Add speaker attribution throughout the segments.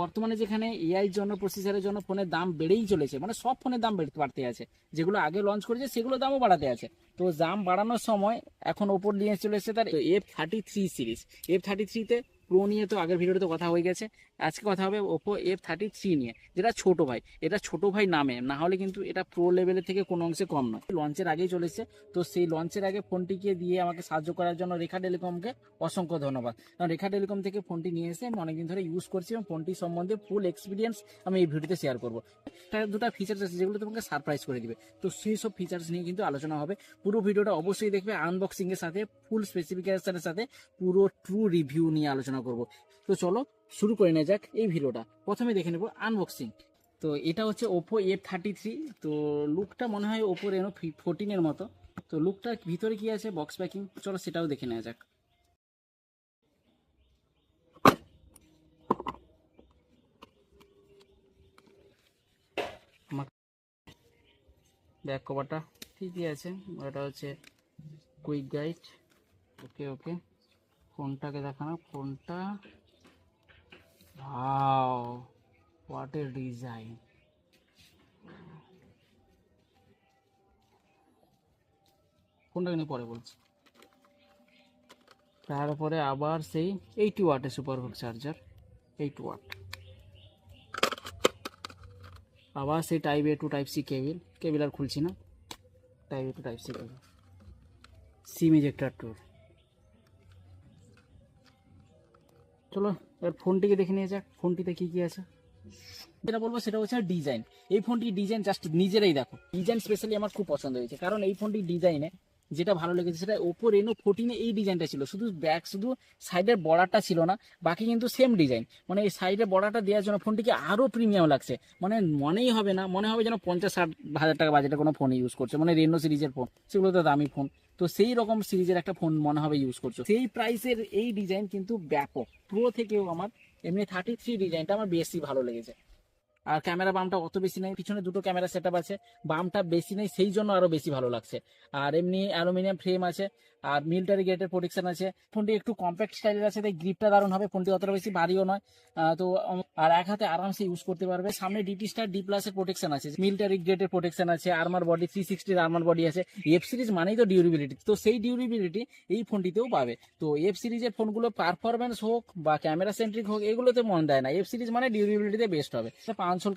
Speaker 1: বর্তমানে যেখানে এআই জন্য প্রসেসরের জন্য ফোনের দাম বেড়েই চলেছে, মানে সব ফোনের দাম বাড়তে আছে, যেগুলো আগে লঞ্চ করেছে সেগুলো দামও বাড়াতে আছে। তো দাম বাড়ানোর সময় এখন ওপর নিয়ে চলে এসেছে তার F33 সিরিজ। F33-তে প্রো নিয়ে তো আগের ভিডিওতে কথা হয়ে গেছে, আজকে কথা হবে ওপো F33 নিয়ে, যেটা ছোট ভাই। এটা ছোট ভাই নামে, না হলে কিন্তু এটা প্রো লেভেলের থেকে কোনো অংশে কম নয়। লঞ্চের আগেই চলেছে, তো সেই লঞ্চের আগে ফোনটিকে দিয়ে আমাকে সাহায্য করার জন্য রেখা টেলিকমকে অসংখ্য ধন্যবাদ। কারণ রেখা টেলিকম থেকে ফোনটি নিয়ে এসে আমি অনেকদিন ধরে ইউজ করছি এবং ফোনটি সম্বন্ধে ফুল এক্সপিরিয়েন্স আমি এই ভিডিওতে শেয়ার করবো। দুটো ফিচার্স আছে যেগুলো তোমাকে সারপ্রাইজ করে দিবে, তো সেই সব ফিচার্স নিয়ে কিন্তু আলোচনা হবে। পুরো ভিডিওটা অবশ্যই দেখবে, আনবক্সিং এর সাথে ফুল স্পেসিফিকেশনের সাথে পুরো ট্রু রিভিউ নিয়ে আলোচনা করব। তো চলো শুরু করে নেওয়া যাক এই ভিডিওটা। প্রথমে দেখে নেব আনবক্সিং। তো এটা হচ্ছে ওপো F33। তো লুকটা মনে হয় ওপো রেনো 14 এর মতো। তো লুকটা ভিতরে কি আছে, বক্স প্যাকিং, চলো সেটাও দেখে নেওয়া যাক। ব্যাক কভারটা ঠিকই আছে, এটা হচ্ছে কুইক গাইড। ওকে ওকে, ফোনটাকে দেখানো, ফোনটা ওয়াও হোয়াট এ ডিজাইন। ফোনটাকে নিয়ে পরে বলছি। তারপরে আবার সেই 80 ওয়াটের সুপারহুক চার্জার, 8 ওয়াট। আবার সেই type A to type C cable আর খুলছি না, type A to type C cable. SIM ejector tool. চলো এবার ফোনটিকে দেখে নিয়ে যাক, ফোনটিতে কি কি আছে। যেটা বলবো সেটা হচ্ছে ডিজাইন। এই ফোনটির ডিজাইন জাস্ট নিজেরাই দেখো, ডিজাইন স্পেশালি আমার খুব পছন্দ হয়েছে। কারণ এই ফোনটির ডিজাইনে যেটা ভালো লেগেছে সেটা ওপো রেনো 14-এ এই ডিজাইনটা ছিল, শুধু শুধু সাইডের বর্ডারটা ছিল না, বাকি কিন্তু সেম ডিজাইন। মানে এই সাইডের বর্ডারটা দেওয়ার জন্য ফোনটিকে আরো প্রিমিয়াম লাগছে। মানে মনেই হবে না, মনে হবে যেন 50-60 হাজার টাকা বাজেটে কোনো ফোন ইউজ করছে, মানে রেনো সিরিজের ফোন, সেগুলো তো দামি ফোন। তো সেই রকম সিরিজের একটা ফোন মনে হবে ইউজ করছো। সেই প্রাইসের এই ডিজাইন কিন্তু ব্যাপক। প্রো থেকেও আমার এমনি 33 ডিজাইনটা আমার বেশি ভালো লেগেছে। আর ক্যামেরা বামটা অত বেশি নেই, পিছনে দুটো ক্যামেরা সেটআপ আছে, বামটা বেশি নেই, সেই জন্য আরো বেশি ভালো লাগছে। আর এমনি অ্যালুমিনিয়াম ফ্রেম আছে, আর মিলিটারি গ্রেডের প্রোটেকশন আছে। ফোনটি একটু কম্প্যাক্ট স্টাইলের আছে, তাই গ্রিপটা দারুণ হবে। ফোনটি অতটা বেশি ভারীও নয়। তো আর এক হাতে আরামসে ইউজ করতে পারবে। সামনে ডিটি স্টার ডি প্লাসের প্রোটেকশন আছে, মিলিটারি গ্রেডের প্রোটেকশন আছে, আর্মার বডি 360 আর্মার বডি আছে। এফ সিরিজ মানেই তো ডিউরেবিলিটি, তো সেই ডিউরেবিলিটি এই ফোনটিতেও পাবে। তো এফ সিরিজের ফোনগুলো পারফরমেন্স হোক বা ক্যামেরা সেন্ট্রিক হোক, এগুলোতে মন দেয় না। এফ সিরিজ মানে ডিউরেবিলিটিতে বেস্ট হবে। 500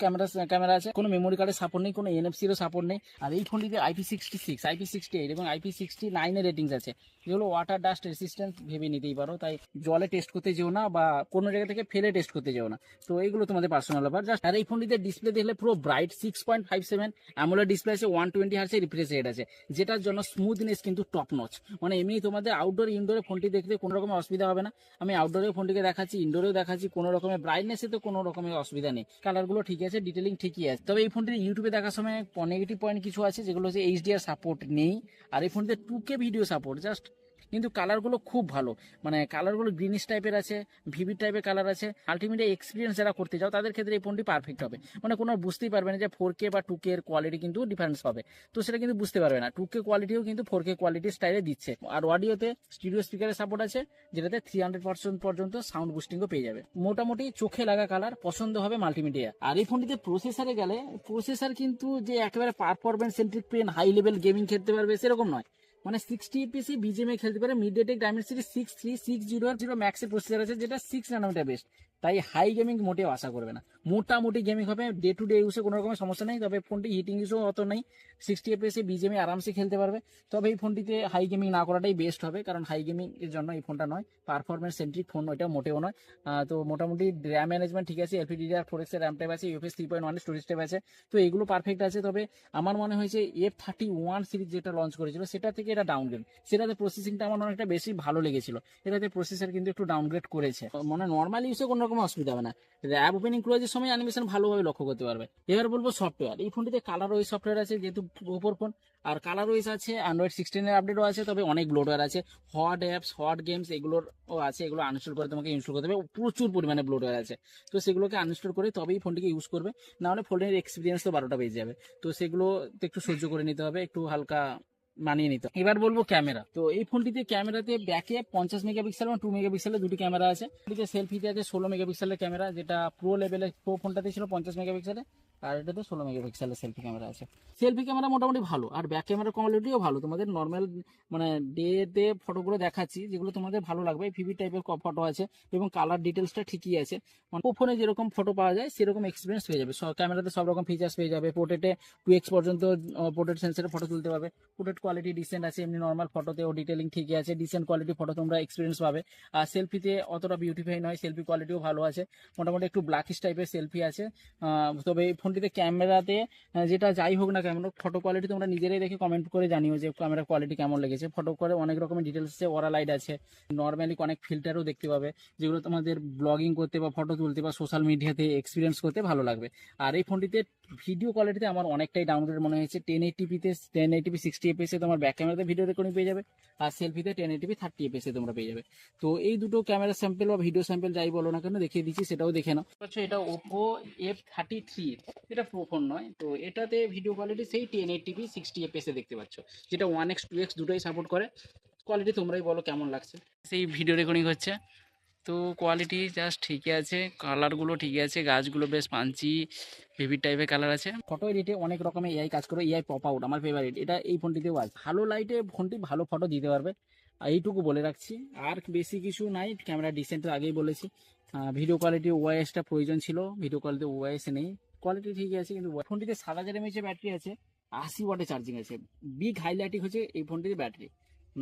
Speaker 1: ক্যামেরা আছে, কোনো মেমোরি কার্ডের সাপোর্ট নেই, কোনো এনএফসিরও সাপোর্ট নেই। আর এই ফোনটিতে IP66, IP68 এবং IP69 এর রেটিংস আছে, যেগুলো ওয়াটার ডাস্ট রেসিস্ট্যান্স ভেবে নিতেই পারো। তাই জলে টেস্ট করতে যেও না বা কোনো জায়গা থেকে ফেলে টেস্ট করতে যেও না। তো এইগুলো তোমাদের পার্সোনাল ব্যাপার। জাস্ট আর এই ফোনটিতে ডিসপ্লে দেখলে পুরো ব্রাইট 6.57 অ্যামোলেড ডিসপ্লে আছে, 120 হার্টজের রিফ্রেশ রেট আছে, যেটার জন্য স্মুথনেস কিন্তু টপ নচ। মানে এমনি তোমাদের আউটডোর ইনডোরে ফোনটি দেখতে কোনো রকমের অসুবিধা হবে না। আমি আউটডোরেও ফোনটিকে দেখাচ্ছি, ইনডোরেও দেখাচ্ছি, কোনো রকমের ব্রাইটনেসে তো কোনো রকমের অসুবিধা নেই। কালারগুলো ঠিক আছে, ডিটেলিং ঠিকই আছে। তবে এই ফোনটির ইউটিউবে দেখার সময় নেগেটিভ পয়েন্ট কিছু আছে, যেগুলো হচ্ছে HDR সাপোর্ট নেই। আর এই ফোনটিতে 2K ভিডিও সাপোর্ট জাস্ট, কিন্তু কালারগুলো খুব ভালো। মানে কালারগুলো গ্রিনিশ টাইপের আছে, ভিভিড টাইপের কালার আছে। আলটিমেটলি এক্সপিরিয়েন্স যারা করতে চাও তাদের ক্ষেত্রে এই ফোনটি পারফেক্ট হবে। মানে কোনো বুঝতেই পারবে না যে 4K বা 2K এর কোয়ালিটি কিন্তু ডিফারেন্স হবে, তো সেটা কিন্তু বুঝতে পারবে না। 2K কোয়ালিটিও কিন্তু 4K কোয়ালিটির স্টাইলে দিচ্ছে। আর অডিওতে স্টিরিও স্পিকারের সাপোর্ট আছে, যেটাতে 300% পর্যন্ত সাউন্ড বুস্টিংও পেয়ে যাবে। মোটামুটি চোখে লাগা কালার, পছন্দ হবে মাল্টিমিডিয়া। আর এই ফোনটিতে প্রসেসরে গেলে, প্রসেসর কিন্তু যে একেবারে পারফরমেন্স সেন্ট্রিক পেন হাই লেভেল গেমিং খেলতে পারবে সেরকম নয়। মানে 60 এপিসি বিজিএমআই খেলতে পারে। মিডিয়াটেক ডায়মেনসিটি 6360 ম্যাক্সের প্রসেসর আছে, যেটা 6 ন্যানোমিটার বেস্ট। তাই হাই গেমিং মোটেও আশা করবে না, মোটামুটি গেমিং হবে। ডে টু ডে ইউজে কোনো রকমের সমস্যা নেই। তবে ফোনটি হিটিং ইস্যু অত নেই, 60 এপিএসি বিজিএমআই আরামসে খেলতে পারবে। তবে এই ফোনটিতে হাই গেমিং না করাটাই বেস্ট হবে, কারণ হাই গেমিং এর জন্য এই ফোনটা নয়। পারফরমেন্স সেন্ট্রিক ফোন ওইটা মোটেও নয়। তো মোটামুটি র্যাম ম্যানেজমেন্ট ঠিক আছে, LPDDR4X এর র্যাম টাইপ আছে, UFS 3.1 স্টোরেজ টাইপ আছে, তো এগুলো পারফেক্ট আছে। তবে আমার মনে হয়েছে F31 সিরিজ যেটা লঞ্চ করেছিল সেটা থেকে এটা ডাউনগ্রেড। সেটাতে প্রসেসিংটা আমার অনেকটা বেশি ভালো লেগেছিল, এটাতে প্রসেসর কিন্তু একটু ডাউনগ্রেড করেছে। মানে নর্মাল ইউজে কোনো রকম অসুবিধা হবে না। অ্যাপ ওপেনিং ক্লোজের সময় অ্যানিমেশন ভালোভাবে লক্ষ্য করতে পারবে। এবার বলবো সফটওয়্যার। এই ফোনটিতে কালার ওয়েস সফটওয়্যার আছে, যেহেতু ওপোর ফোন। আর কালার ওয়েস আছে, Android 16 এর আপডেটও আছে, তবে অনেক ব্লোটওয়্যার আছে। হট অ্যাপস, হট গেমস এগুলোও আছে, এগুলো আনইনস্টল করে তোমাকে ইনস্টল করতে হবে। প্রচুর পরিমাণে ব্লোটওয়্যার আছে, তো সেগুলোকে আনইনস্টল করে তবেই ফোনটিকে ইউজ করবে, না হলে ফোনের এক্সপিরিয়েন্স তো 12টা বেজে যাবে। তো সেগুলো একটু সহ্য করে নিতে হবে, একটু হালকা মানিয়ে নিত। এবার বলবো ক্যামেরা। তো এই ফোনটিতে ক্যামেরাতে ব্যাকে 50 মেগাপিক্সেল এবং 2 মেগাপিক্সেলের দুটি ক্যামেরা আছে। এটিতে সেলফিতে আছে 16 মেগাপিক্সেলের ক্যামেরা, যেটা প্রো লেভেলের প্রো ফোনটাতে ছিল 50 মেগাপিক্সেলের, আর এটাতে 16 মেগাপিক্সেলের সেলফি ক্যামেরা আছে। সেলফি ক্যামেরা মোটামুটি ভালো, আর ব্যাক ক্যামেরা কোয়ালিটিও ভালো। তোমাদের নর্মাল মানে ডেতে ফটোগুলো দেখাচ্ছি যেগুলো তোমাদের ভালো লাগবে, ভিভি টাইপের ফটো আছে এবং কালার ডিটেলসটা ঠিকই আছে। ফোনে যেরকম ফটো পাওয়া যায় সেরকম এক্সপিরিয়েন্স হয়ে যাবে। ক্যামেরাতে সব রকম ফিচার্স পেয়ে যাবে। পোর্ট্রেটে 2x পর্যন্ত পোর্ট্রেট সেন্সরে ফটো তুলতে পারবে। পোর্ট্রেট কোয়ালিটি ডিসেন্ট আছে, এমনি নর্মাল ফটোতেও ডিটেলিং ঠিকই আছে, ডিসেন্ট কোয়ালিটি ফটো তোমরা এক্সপিরিয়েন্স পাবে। আর সেলফিতে অতটা বিউটিফাই নয়, সেলফি কোয়ালিটিও ভালো আছে, মোটামুটি একটু ব্ল্যাকিশ টাইপের সেলফি আছে। তবে এই ফোনটিতে ক্যামেরাতে যেটা যাই হোক না কেমন, ফটো কোয়ালিটি তোমরা নিজেরাই দেখে কমেন্ট করে জানিও যে ক্যামেরা কোয়ালিটি কেমন লেগেছে। ফটো করে অনেক রকমের ডিটেলস আছে, ওরা লাইট আছে, নর্মালি অনেক ফিল্টারও দেখতে পাবে, যেগুলো তোমাদের ব্লগিং করতে বা ফটো তুলতে বা সোশ্যাল মিডিয়াতে এক্সপিরিয়েন্স করতে ভালো লাগবে। আর এই ফোনটিতে ভিডিও কোয়ালিটিতে আমার অনেকটাই ডাউনগ্রেড মনে হয়েছে। 1080p-তে 1080p 60fps-এ তোমার ব্যাক ক্যামেরাতে ভিডিও রেকর্ডিং পেয়ে যাবে, আর সেলফিতে 1080p 30fps-এ তোমরা পেয়ে যাবে। তো এই দুটো ক্যামেরা স্যাম্পল বা ভিডিও স্যাম্পল যাই বলো না কেন দেখিয়ে দিচ্ছি, সেটাও দেখে নাও। এটা ওপো F33, এটা প্রো ফোন নয়। তো এটাতে ভিডিও কোয়ালিটি সেই 1080p 60fps-এ দেখতে পাচ্ছ, যেটা 1x 2x দুটোই সাপোর্ট করে। কোয়ালিটি তোমরাই বলো কেমন লাগছে। সেই ভিডিও রেকর্ডিং হচ্ছে, তো কোয়ালিটি জাস্ট ঠিকই আছে, কালারগুলো ঠিকই আছে, গাছগুলো বেশ পাঞ্চি ভিভিড টাইপের কালার আছে। ফটো এডিটে অনেক রকমের এআই কাজ করে, এআই পপ আউট আমার ফেভারিট, এটা এই ফোনটিতেও আছে। ভালো লাইটে ফোনটি ভালো ফটো দিতে পারবে, এইটুকু বলে রাখছি। আর বেশি কিছু নাই, ক্যামেরা ডিসেন্ট আগেই বলেছি। ভিডিও কোয়ালিটি ওআইএসটা প্রয়োজন ছিল, ভিডিও কোয়ালিটি ওআইএস নেই, কোয়ালিটি ঠিকই আছে। কিন্তু ফোনটিতে 7000 mAh ব্যাটারি আছে, 80 ওয়াটে চার্জিং আছে। বিগ হাইলাইটিং হচ্ছে এই ফোনটিতে ব্যাটারি।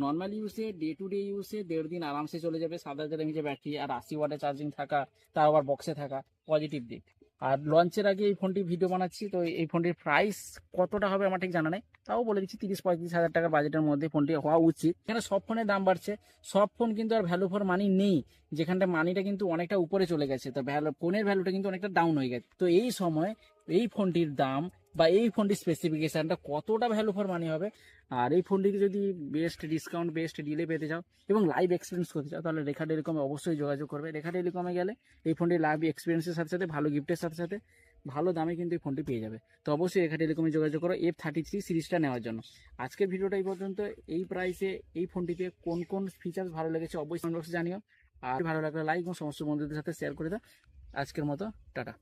Speaker 1: নর্মাল ইউজে, ডে টু ডে ইউজে 1.5 দিন আরামসে চলে যাবে। 7000 mAh ব্যাটারি আর 80 ওয়াটে চার্জিং থাকা, তার আবার বক্সে থাকা, পজিটিভ দিক। আর লঞ্চের আগে এই ফোনটি ভিডিও বানাচ্ছি, তো এই ফোনটির প্রাইস কতটা হবে আমার ঠিক জানা নেই, তাও বলে দিচ্ছি 30-35 হাজার টাকার বাজেটের মধ্যে ফোনটি হওয়া উচিত। এখানে সব ফোনের দাম বাড়ছে, সব ফোন কিন্তু আর ভ্যালু ফর মানি নেই, যেখানটা মানিটা কিন্তু অনেকটা উপরে চলে গেছে, তো ফোনের ভ্যালুটা কিন্তু অনেকটা ডাউন হয়ে গেছে। তো এই সময় এই ফোনটির দাম বা এই ফোনটির স্পেসিফিকেশনটা কতটা ভ্যালু ফর মানি হবে, আর এই ফোনটিকে যদি বেস্ট ডিসকাউন্ট বেস্ট ডিলে পেতে চাও এবং লাইভ এক্সপিরিয়েন্স করতে চাও, তাহলে রেখা টেলিকমে অবশ্যই যোগাযোগ করবে। রেখা টেলিকমে গেলে এই ফোনটি লাইভ এক্সপিরিয়েন্সের সাথে সাথে ভালো গিফটের সাথে সাথে ভালো দামে কিন্তু এই ফোনটি পেয়ে যাবে। তো অবশ্যই রেখা টেলিকমে যোগাযোগ করো F33 সিরিজটা নেওয়ার জন্য। আজকের ভিডিওটা এই পর্যন্ত। এই প্রাইসে এই ফোনটিতে কোন কোন ফিচার্স ভালো লেগেছে অবশ্যই কমেন্ট বক্সে জানিও, আর ভালো লাগলে লাইক এবং সমস্ত বন্ধুদের সাথে শেয়ার করে দাও। আজকের মতো টাটা।